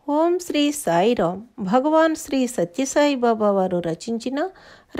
ఓం శ్రీ సాయిరామ్. భగవాన్ శ్రీ సత్యసాయి బాబా వారు రచించిన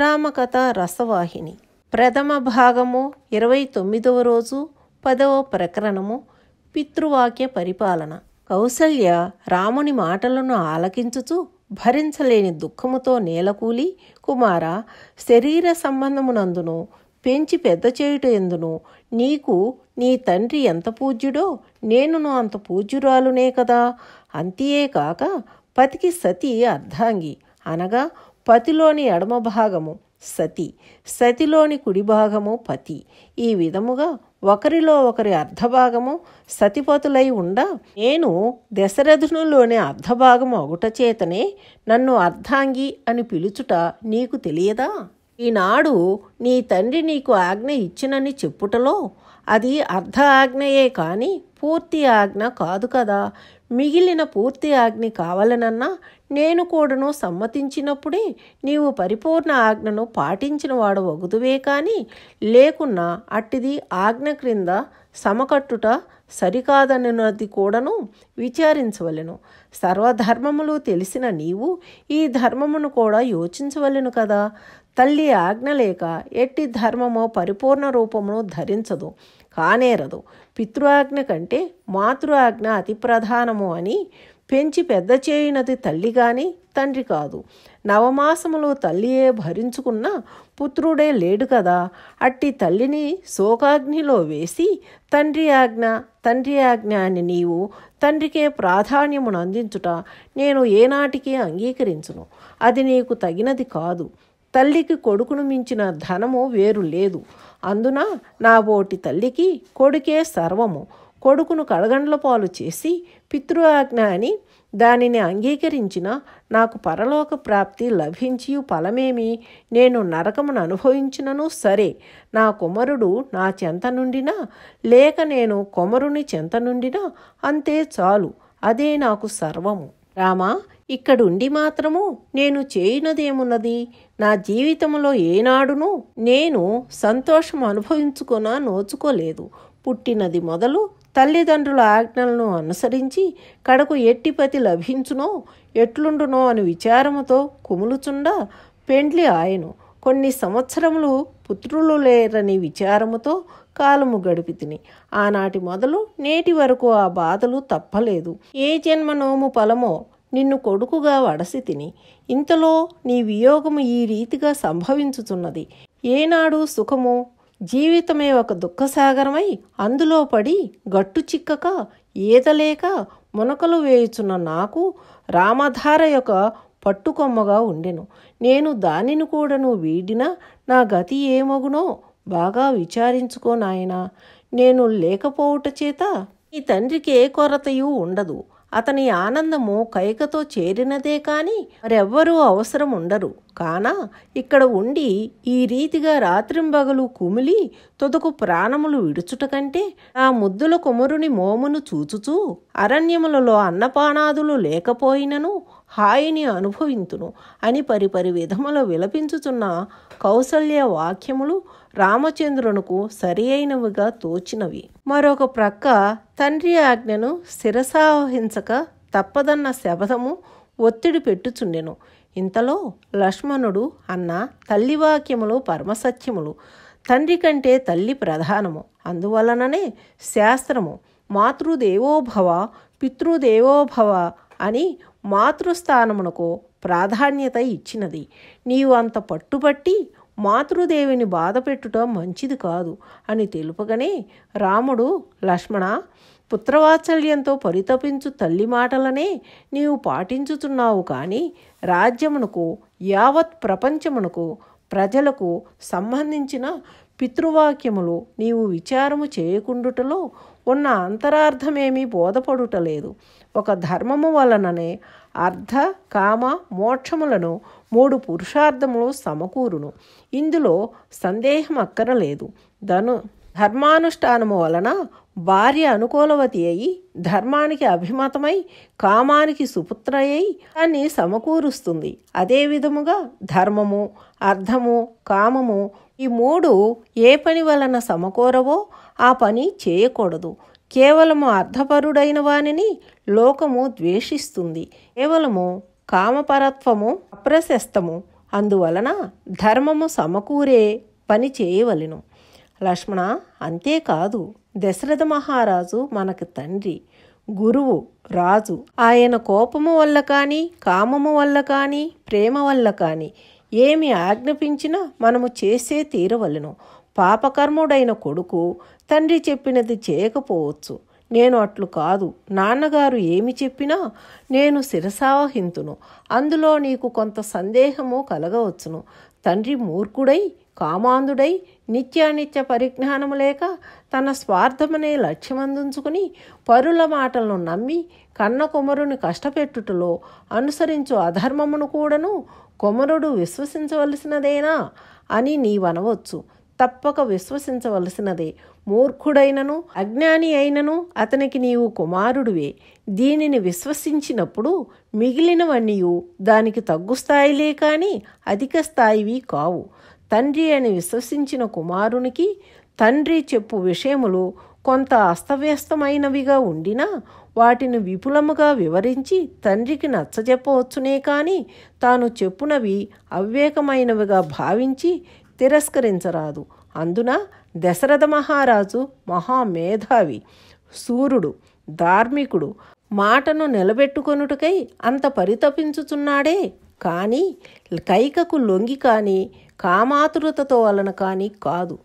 రామకథ రసవాహిని ప్రథమ భాగము 29వ రోజు 10వ ప్రకరణము పితృవాక్య పరిపాలన. కౌసల్య రాముని మాటలను ఆలకించుచు భరించలేని దుఃఖముతో నేలకూలి, కుమార, శరీర సంబంధమునందును పెంచి పెద్ద చేయుట ఎందును నీకు నీ తండ్రి ఎంత పూజ్యుడో నేనును అంత పూజ్యురాలునే కదా. అంతేకాక పతికి సతి అర్ధాంగి అనగా పతిలోని ఎడమ భాగము సతి, సతిలోని కుడి భాగము పతి. ఈ విధముగా ఒకరిలో ఒకరి అర్ధభాగము సతిపతులై ఉండ నేను దశరథునిలోని అర్ధభాగము అగుట చేతనే నన్ను అర్ధాంగి అని పిలుచుట నీకు తెలియదా? ఈనాడు నీ తండ్రి నీకు ఆజ్ఞ ఇచ్చినని చెప్పుటలో అది అర్ధ ఆజ్ఞయే కాని పూర్తి ఆజ్ఞ కాదు కదా. మిగిలిన పూర్తి ఆజ్ఞ కావాలనన్నా నేను కూడాను సమ్మతించినప్పుడే నీవు పరిపూర్ణ ఆజ్ఞను పాటించిన వాడు వగుదువే కాని లేకున్నా అట్టిది ఆజ్ఞ క్రింద సమకట్టుట సరికాదనున్నది కూడాను విచారించవలెను. సర్వధర్మములు తెలిసిన నీవు ఈ ధర్మమును కూడా యోచించవలెను కదా. తల్లి ఆజ్ఞ లేక ఎట్టి ధర్మమో పరిపూర్ణ రూపమును ధరించదు, కానేరదు. పితృఆజ్ఞ కంటే మాతృ ఆజ్ఞ అతి ప్రధానము అని పెంచి పెద్ద చేయునది తల్లి గాని తండ్రి కాదు. నవమాసములు తల్లియే భరించుకున్న పుత్రుడే లేడు కదా. అట్టి తల్లిని శోకాగ్నిలో వేసి తండ్రి ఆజ్ఞ అని నీవు తండ్రికే ప్రాధాన్యమును అందించుట నేను ఏనాటికి అంగీకరించును. అది నీకు తగినది కాదు. తల్లికి కొడుకును మించిన ధనము వేరు లేదు. అందున నా బోటి తల్లికి కొడుకే సర్వము. కొడుకును కడగండ్ల పాలు చేసి పితృఆజ్ఞ అని దానిని అంగీకరించిన నాకు పరలోక ప్రాప్తి లభించి ఫలమేమి? నేను నరకమును అనుభవించినను సరే, నా కుమారుడు నా చెంత నుండినా లేక నేను కుమారుని చెంత నుండినా అంతే చాలు. అదే నాకు సర్వము. రామా, ఇక్కడుండి మాత్రము నేను చేయునదేమున్నది? నా జీవితంలో ఏనాడును నేను సంతోషం అనుభవించుకొన నోచుకోలేదు. పుట్టినది మొదలు తల్లిదండ్రుల ఆజ్ఞలను అనుసరించి కడకు ఎట్టిపతి లభించునో ఎట్లుండునో అని విచారముతో కుములుచుండా పెండ్లి ఆయను. కొన్ని సంవత్సరములు పుత్రులు లేరని విచారముతో కాలము గడిపి తిని ఆనాటి మొదలు నేటి వరకు ఆ బాధలు తప్పలేదు. ఏ జన్మ నోము ఫలమో నిన్ను కొడుకుగా వడసి తిని ఇంతలో నీ వియోగము ఈ రీతిగా సంభవించుతున్నది. ఏనాడు సుఖము? జీవితమే ఒక దుఃఖసాగరమై అందులో పడి గట్టు చిక్కక ఈదలేక మునకలు వేయుచున్న నాకు రామధార యొక్క పట్టుకొమ్మగా ఉండెను. నేను దానిని కూడాను వీడినా నా గతి ఏమగునో బాగా విచారించుకో నాయనా. నేను లేకపోవుట చేత నీ తండ్రికి ఏ కొరతయూ ఉండదు. అతని ఆనందము కైకతో చేరినదే కాని మరెవ్వరూ అవసరం ఉండరు. కానా ఇక్కడ ఉండి ఈ రీతిగా రాత్రింబగలు కుమిలి తుదకు ప్రాణములు విడుచుట కంటే ఆ ముద్దుల కుమరుని మోమును చూచుచూ అరణ్యములలో అన్నపానాదులు లేకపోయినను హాయిని అనుభవింతును అని పరిపరి విధములు విలపించుచున్న కౌసల్య వాక్యములు రామచంద్రునకు సరి అయినవిగా తోచినవి. మరొక ప్రక్క తండ్రి ఆజ్ఞను శిరసావహించక తప్పదన్న శపథము ఒత్తిడి పెట్టుచుండెను. ఇంతలో లక్ష్మణుడు అన్న తల్లి వాక్యములు పరమసత్యములు. తండ్రి కంటే తల్లి ప్రధానము. అందువలననే శాస్త్రము మాతృదేవోభవ పితృదేవోభవ అని మాతృస్థానమునకు ప్రాధాన్యత ఇచ్చినది. నీవు అంత పట్టుబట్టి మాతృదేవిని బాధపెట్టుట మంచిది కాదు అని తెలుపగానే రాముడు, లక్ష్మణ, పుత్రవాత్సల్యంతో పరితపించు తల్లి మాటలనే నీవు పాటించుతున్నావు కానీ రాజ్యమునకు యావత్ ప్రపంచమునకు ప్రజలకు సంబంధించిన పితృవాక్యములు నీవు విచారము చేయకుండుటలో ఉన్న అంతరార్థమేమీ బోధపడుటలేదు. ఒక ధర్మము వలననే అర్ధ కామ మోక్షములను 3 పురుషార్థములు సమకూరును. ఇందులో సందేహం అక్కరలేదు. ధర్మానుష్ఠానము వలన భార్య అనుకూలవతి అయి ధర్మానికి అభిమతమై కామానికి సుపుత్రయ్యి దాన్ని సమకూరుస్తుంది. అదే విధముగా ధర్మము, అర్థము, కామము ఈ 3 ఏ పని వలన సమకూరవో ఆ పని చేయకూడదు. కేవలము అర్ధపరుడైన వానిని లోకము ద్వేషిస్తుంది. కేవలము కామపరత్వము అప్రశస్తము. అందువలన ధర్మము సమకూరే పని చేయవలెను. లక్ష్మణ, అంతేకాదు, దశరథ మహారాజు మనకు తండ్రి, గురువు, రాజు. ఆయన కోపము వల్ల కానీ, కామము వల్ల కానీ, ప్రేమ వల్ల కానీ ఏమి ఆజ్ఞాపించినా మనము చేసే తీరవలెను. పాపకర్ముడైన కొడుకు తండ్రి చెప్పినది చేయకపోవచ్చు. నేను అట్లు కాదు. నాన్నగారు ఏమి చెప్పినా నేను శిరసావహింతును. అందులో నీకు కొంత సందేహము కలగవచ్చును. తండ్రి మూర్ఖుడై, కామాంధుడై, నిత్యానిత్య పరిజ్ఞానము లేక తన స్వార్థమనే లక్ష్యమందుంచుకుని పరుల మాటలను నమ్మి కన్న కుమారుని కష్టపెట్టుటలో అనుసరించు అధర్మమును కూడాను కుమారుడు విశ్వసించవలసినదేనా అని నీవనవచ్చు. తప్పక విశ్వసించవలసినదే. మూర్ఖుడైనను అజ్ఞాని అయినను అతనికి నీవు కుమారుడివే. దీనిని విశ్వసించినప్పుడు మిగిలినవన్నీ దానికి తగ్గు స్థాయిలే కానీ అధిక స్థాయివి కావు. తండ్రి అని విశ్వసించిన కుమారునికి తండ్రి చెప్పు విషయములు కొంత అస్తవ్యస్తమైనవిగా ఉండినా వాటిని విపులముగా వివరించి తండ్రికి నచ్చజెప్పవచ్చునే కానీ తాను చెప్పునవి అవివేకమైనవిగా భావించి తిరస్కరించరాదు. అందున దశరథ మహారాజు మహామేధావి, శూరుడు, ధార్మికుడు. మాటను నిలబెట్టుకొనుటకై అంత పరితపించుచున్నాడే కానీ కైకకు లొంగి కానీ కామాతురతతో వలన కానీ కాదు.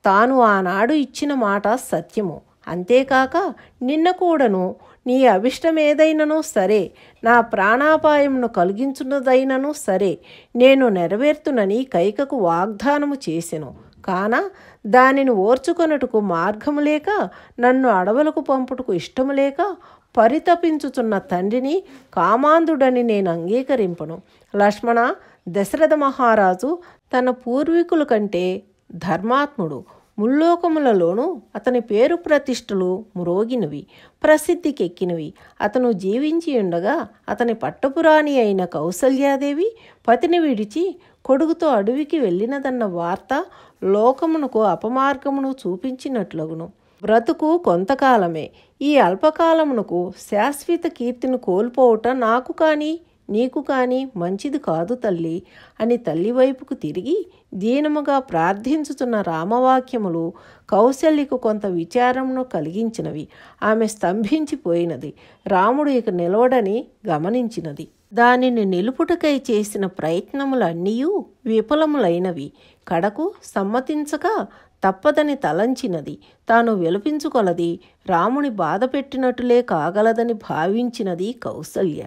తాను ఆనాడు ఇచ్చిన మాట సత్యము. అంతేకాక నిన్న కూడాను నీ అభిష్టమేదైనను సరే, నా ప్రాణాపాయమును కలిగించున్నదైనను సరే నేను నెరవేర్తునని కైకకు వాగ్దానము చేసెను. కాన దానిని ఓర్చుకొనుటకు మార్గము లేక, నన్ను అడవులకు పంపుటకు ఇష్టము లేక పరితపించుచున్న తండ్రిని కామాంధుడని నేను అంగీకరింపను. లక్ష్మణ, దశరథ మహారాజు తన పూర్వీకుల కంటే ధర్మాత్ముడు. ముల్లోకములలోనూ అతని పేరు ప్రతిష్టలు మ్రోగినవి, ప్రసిద్ధికెక్కినవి. అతను జీవించి ఉండగా అతని పట్టపురాణి అయిన కౌసల్యాదేవి పతిని విడిచి కొడుకుతో అడవికి వెళ్ళినదన్న వార్త లోకమునకు అపమార్గమును చూపించినట్లగును. బ్రతుకు కొంతకాలమే. ఈ అల్పకాలమునకు శాశ్వత కీర్తిని కోల్పోవట నాకు కానీ నీకు కానీ మంచిది కాదు తల్లి అని తల్లి వైపుకు తిరిగి దీనముగా ప్రార్థించుతున్న రామవాక్యములు కౌసల్యకు కొంత విచారమును కలిగించినవి. ఆమె స్తంభించిపోయినది. రాముడు ఇక నిలవడని గమనించినది. దానిని నిలుపుటకై చేసిన ప్రయత్నములన్నీ విఫలములైనవి. కడకు సమ్మతించక తప్పదని తలంచినది. తాను విలపించుకొలది రాముని బాధ పెట్టినట్టులే కాగలదని భావించినది కౌసల్య.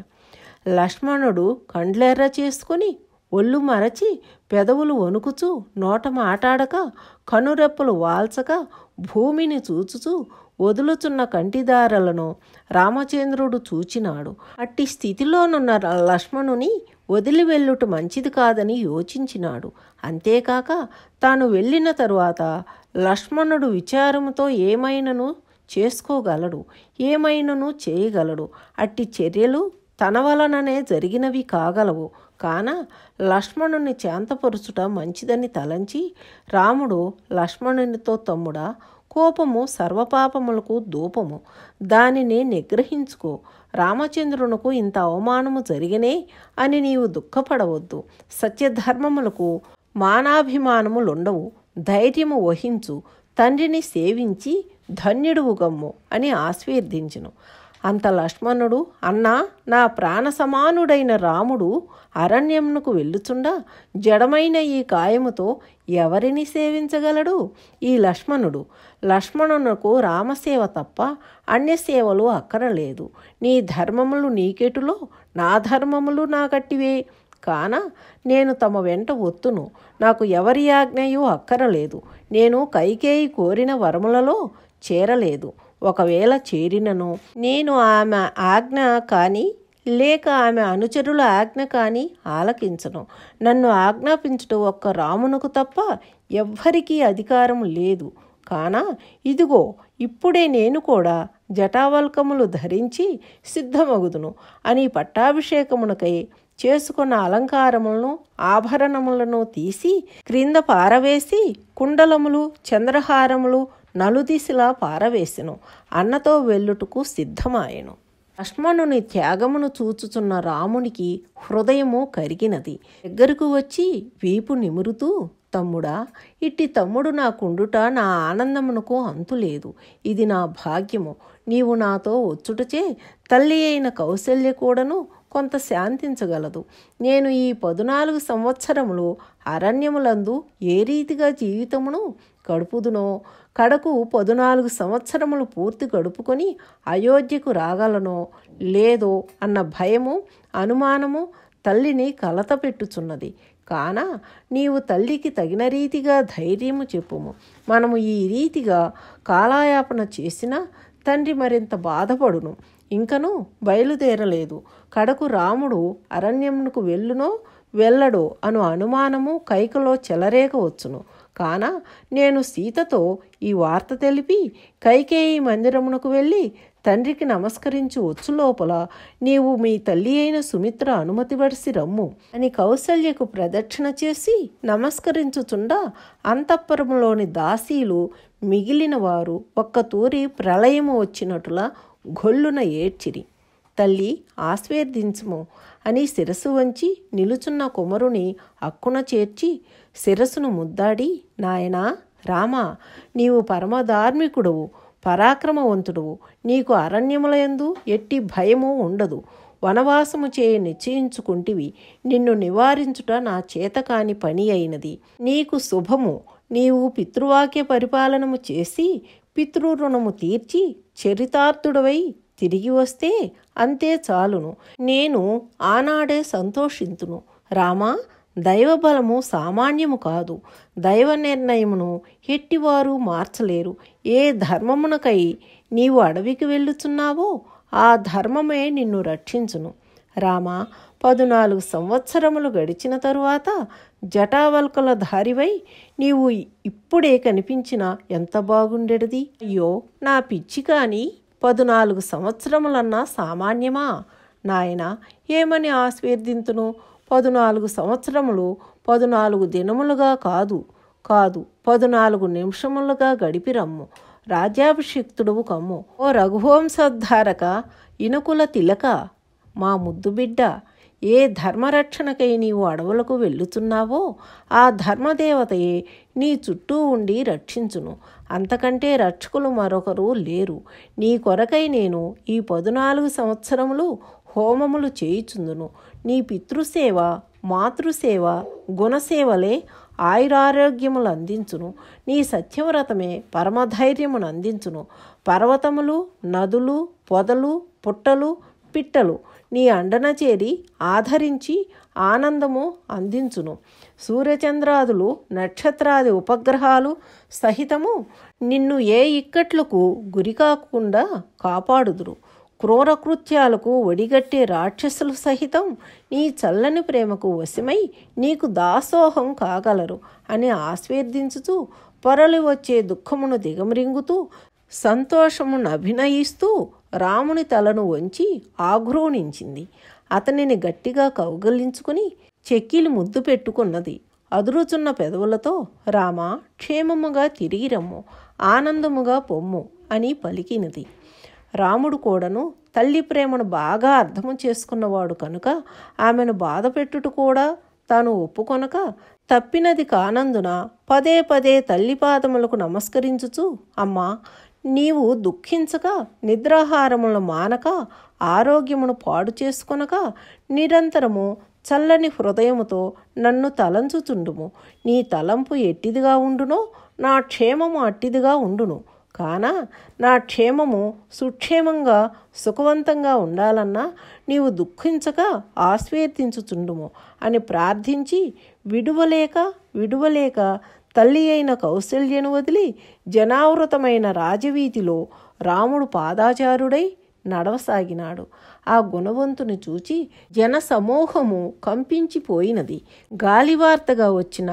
లక్ష్మణుడు కండ్లెర్ర చేసుకుని ఒళ్ళు మరచి పెదవులు వణుకుచూ నోట మాటాడక కనురెప్పలు వాల్చక భూమిని చూచుచూ వదులుచున్న కంటిదారలను రామచంద్రుడు చూచినాడు. అట్టి స్థితిలోనున్న లక్ష్మణుని వదిలి వెళ్ళుట మంచిది కాదని యోచించినాడు. అంతేకాక తాను వెళ్ళిన తరువాత లక్ష్మణుడు విచారముతో ఏమైనను చేసుకోగలడు, ఏమైనను చేయగలడు. అట్టి చర్యలు తన వలననే జరిగినవి కాగలవు. కాన లక్ష్మణుని శాంతపరుచుట మంచిదని తలంచి రాముడు లక్ష్మణునితో, తమ్ముడా, కోపము సర్వపాపములకు ధూపము, దానిని నిగ్రహించుకో. రామచంద్రునకు ఇంత అవమానము జరిగినే అని నీవు దుఃఖపడవద్దు. సత్యధర్మములకు మానాభిమానములుండవు. ధైర్యము వహించు. తండ్రిని సేవించి ధన్యుడువు గమ్ము అని ఆశీర్వదించును. అంత లక్ష్మణుడు, అన్నా, నా ప్రాణ సమానుడైన రాముడు అరణ్యమునకు వెళ్ళుచుండా జడమైన ఈ కాయముతో ఎవరిని సేవించగలడు? ఈ లక్ష్మణునకు రామసేవ తప్ప అన్యసేవలు అక్కరలేదు. నీ ధర్మములు నీకెటులో, నా ధర్మములు నాకట్టివే. కాన నేను తమ వెంట ఒత్తును. నాకు ఎవరి ఆజ్ఞయూ అక్కరలేదు. నేను కైకేయి కోరిన వరములలో చేరలేదు. ఒకవేళ చేరినను నేను ఆమె ఆజ్ఞ కానీ లేక ఆమె అనుచరుల ఆజ్ఞ కానీ ఆలకించను. నన్ను ఆజ్ఞాపించుట ఒక్క రామునకు తప్ప ఎవ్వరికీ అధికారం లేదు. కాన ఇదిగో ఇప్పుడే నేను కూడా జటావల్కములు ధరించి సిద్ధమగుదును అని పట్టాభిషేకమునకై చేసుకున్న అలంకారములను ఆభరణములను తీసి క్రింద పారవేసి కుండలములు, చంద్రహారములు, నలుదిశలా పారవేసెను. అన్నతో వెళ్ళుటకు సిద్ధమాయెను. లక్ష్మణుని త్యాగమును చూచుచున్న రామునికి హృదయము కరిగినది. దగ్గరకు వచ్చి వీపు నిమురుతూ, తమ్ముడా, ఇట్టి తమ్ముడు నాకుండుట నా ఆనందమునకు అంతులేదు. ఇది నా భాగ్యము. నీవు నాతో వచ్చుటచే తల్లి అయిన కౌసల్య కూడాను కొంత శాంతించగలదు. నేను ఈ 14 సంవత్సరములు అరణ్యములందు ఏ రీతిగా జీవితమును గడుపుదునో, కడకు 14 సంవత్సరములు పూర్తి గడుపుకొని అయోధ్యకు రాగలనో లేదో అన్న భయము, అనుమానము తల్లిని కలత పెట్టుచున్నది. కాన నీవు తల్లికి తగిన రీతిగా ధైర్యము చెప్పుము. మనము ఈ రీతిగా కాలయాపన చేసినా తండ్రి మరింత బాధపడును. ఇంకనూ బయలుదేరలేదు. కడకు రాముడు అరణ్యమునకు వెళ్ళునో వెళ్ళడో అను అనుమానము కైకలో చెలరేగ వచ్చును. కాన నేను సీతతో ఈ వార్త తెలిపి కైకేయి మందిరమునకు వెళ్ళి తండ్రికి నమస్కరించి వచ్చు లోపల నీవు మీ తల్లి అయిన సుమిత్ర అనుమతి వడిసి రమ్ము అని కౌసల్యకు ప్రదక్షిణ చేసి నమస్కరించుచుండా అంతఃపురములోని దాసీలు మిగిలిన వారు ఒక్కతూరి ప్రళయము వచ్చినట్టులా గొల్లున ఏడ్చిరి. తల్లి ఆశీర్వదించుము అని శిరస్సు వంచి నిలుచున్న కుమరుని అక్కున చేర్చి శిరస్సును ముద్దాడి, నాయనా రామా, నీవు పరమధార్మికుడవు, పరాక్రమవంతుడువు. నీకు అరణ్యములందు ఎట్టి భయము ఉండదు. వనవాసము చేయ నిశ్చయించుకుంటివి. నిన్ను నివారించుట నా చేతకాని పని అయినది. నీకు శుభము. నీవు పితృవాక్య పరిపాలనము చేసి పితృరుణము తీర్చి చరితార్థుడవై తిరిగి వస్తే అంతే చాలును. నేను ఆనాడే సంతోషింతును. రామా, దైవబలము సామాన్యము కాదు. దైవ నిర్ణయమును ఎట్టివారు మార్చలేరు. ఏ ధర్మమునకై నీవు అడవికి వెళ్ళుచున్నావో ఆ ధర్మమే నిన్ను రక్షించును. రామా, 14 సంవత్సరములు గడిచిన తరువాత జటావల్కల ధారివై నీవు ఇప్పుడే కనిపించిన ఎంత బాగుండెడిది. అయ్యో నా పిచ్చి కాని 14 సంవత్సరములన్నా సామాన్యమా? నాయన, ఏమని ఆశీర్దింతును? 14 సంవత్సరములు 14 దినములుగా కాదు 14 నిమిషములుగా గడిపిరమ్ము. రాజ్యాభిషిక్తుడువు కమ్ము. ఓ రఘువంశోద్ధారక, ఇనుకుల తిలక, మా ముద్దు బిడ్డ, ఏ ధర్మరక్షణకై నీవు అడవులకు వెళ్ళుతున్నావో ఆ ధర్మదేవతయే నీ చుట్టూ ఉండి రక్షించును. అంతకంటే రక్షకులు మరొకరు లేరు. నీ కొరకై నేను ఈ 14 సంవత్సరములు హోమములు చేయుచుందును. నీ పితృసేవ, మాతృసేవ, గుణసేవలే ఆయురారోగ్యములు అందించును. నీ సత్యవ్రతమే పరమధైర్యమును అందించును. పర్వతములు, నదులు, పొదలు, పుట్టలు, పిట్టలు నీ అండన చేరి ఆదరించి ఆనందము అందించును. సూర్యచంద్రాదులు, నక్షత్రాది ఉపగ్రహాలు సహితము నిన్ను ఏ ఇక్కట్లకు గురికాకుండా కాపాడుదురు. క్రూరకృత్యాలకు ఒడిగట్టే రాక్షసులు సహితం నీ చల్లని ప్రేమకు వశమై నీకు దాసోహం కాగలరు అని ఆశీర్దించుతూ పొరలి వచ్చే దుఃఖమును దిగమరింగుతూ సంతోషమును అభినయిస్తూ రాముని తలను వంచి ఆఘ్రోణించింది. అతనిని గట్టిగా కౌగలించుకుని చెక్కిలి ముద్దు పెట్టుకున్నది. అదురుచున్న పెదవులతో, రామా, క్షేమముగా తిరిగి రమ్ము, ఆనందముగా పొమ్ము అని పలికినది. రాముడు కూడాను తల్లి ప్రేమను బాగా అర్థము చేసుకున్నవాడు కనుక ఆమెను బాధ పెట్టుట కూడా తాను ఒప్పుకొనక తప్పినది కానందున పదే పదే తల్లి పాదములకు నమస్కరించుచు, అమ్మా, నీవు దుఃఖించక నిద్రాహారములను మానక ఆరోగ్యమును పాడు చేసుకొనక నిరంతరము చల్లని హృదయముతో నన్ను తలంచుచుండుము. నీ తలంపు ఎట్టిదిగా ఉండునో నా క్షేమము అట్టిదిగా ఉండును. కాన నా క్షేమము సుక్షేమంగా సుఖవంతంగా ఉండాలన్నా నీవు దుఃఖించక ఆశీర్వదించుచుండుము అని ప్రార్థించి విడువలేక తల్లి అయిన కౌసల్యను వదిలి జనావృతమైన రాజవీధిలో రాముడు పాదాచారుడై నడవసాగినాడు. ఆ గుణవంతుని చూచి జనసమూహము కంపించిపోయినది. గాలివార్తగా వచ్చిన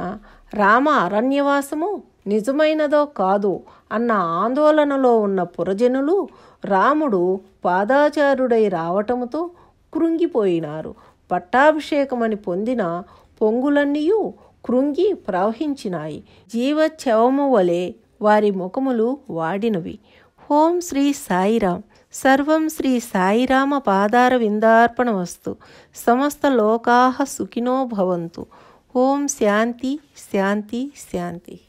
రామ అరణ్యవాసము నిజమైనదో కాదో అన్న ఆందోళనలో ఉన్న పురజనులు రాముడు పాదాచారుడై రావటముతో కృంగిపోయినారు. పట్టాభిషేకమని పొందిన పొంగులన్నీయు కృంగి ప్రవహించినాయి. జీవచ్ఛవము వలె వారి ముఖములు వాడినవి. ఓం శ్రీ సాయిరాం. సర్వం శ్రీ సాయిరామ పాదార విందార్పణమస్తు. సమస్త లోకాః సుఖినో భవంతు. ఓం శాంతి శాంతి శాంతి.